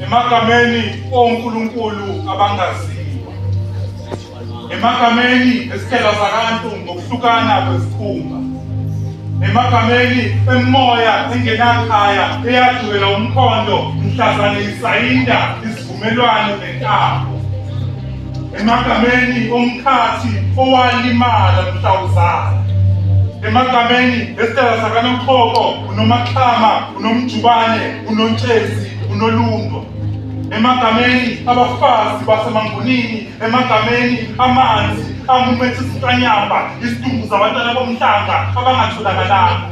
emagameni onkulunkulu abangaziwa, emagameni esithela zabantu ngokuhlukana kwezikhumba, emagameni emoya engenakhaya eyadulela umkhondo mhlazane isayinda isivumelwano nentambo, emagameni omkhathi owalimala mhla uzala, emagameni esithela zakaNoxhoko, uNomaxhama, uNomjubane, uNontshezi, uNolundo, emagameni abafazi basemangunini, emagameni amanzi amumethe izintanyamba, isidumbu zabantwana bomhlanga abangatholakalanga,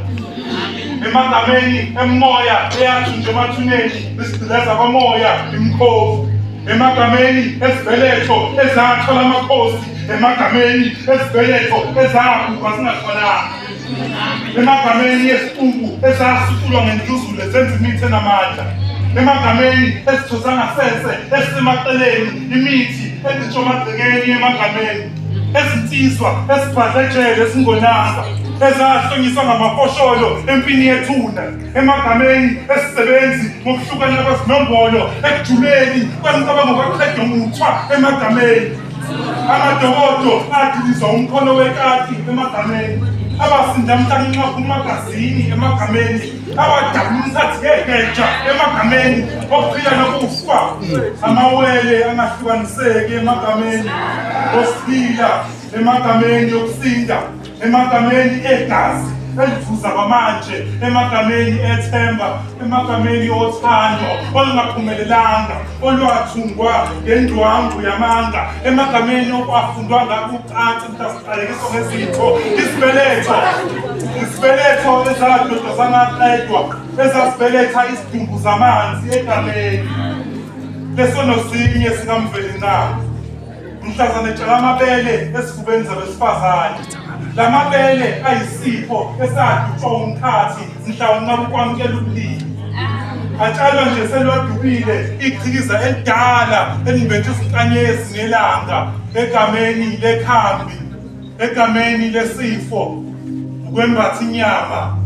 emagameni emoya eyathunjwa emathuneni isidileza kwamoya imkhofu, emagameni ezibeletho ezathola amakhosi, emagameni ezibeletho ezagubha zingatholanga, emagameni esiqubu ezasukulwa ngendluzule zenza imithi enamandla, emagameni esithosa ngasese esisemaceleni imithi enditsho emagcekeni, emagameni ezinsizwa esibhadle ejele esingonanga ezahlonyiswa ngamafosholo empini yethuna, emagameni esisebenzi ngokuhlukana kwezinombolo ekujuleni kwemicabango kwaqeda umuthwa, emagameni amadokodo adilizwa umkhono wekati, emagameni abasindamhlanqa kumagazini, emagameni abadabulisa ngegeja, emagameni okuphila nokufa, amawele angahlukaniseki, emagameni osiphila, emagameni yokusinda, emagameni egazi elivuza kwamanje, emagameni ethemba, emagameni othando olungaphumelelanga olwathungwa ngendwangu yamanga, emagameni okwafundwa ngako ucansi mhlasiqalekiso ngezitho, isibeletho ezadodwa zangaqedwa ezasibeletha isidumbu zamanzi egameni lesono sinye sikamvelinqaba, mhlazane tshala amabele esifubeni zabesifazane, la mabele ayisipho esadutshwa umkhathi mhla unqaba ukwamukela ubulili, atshalwa nje selwadubile ichikiza elidala elimbethe isinkanyezi nelanga, egameni lekhambi, egameni lesifo, ukwembatha inyama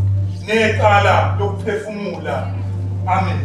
necala lokuphefumula. Amen.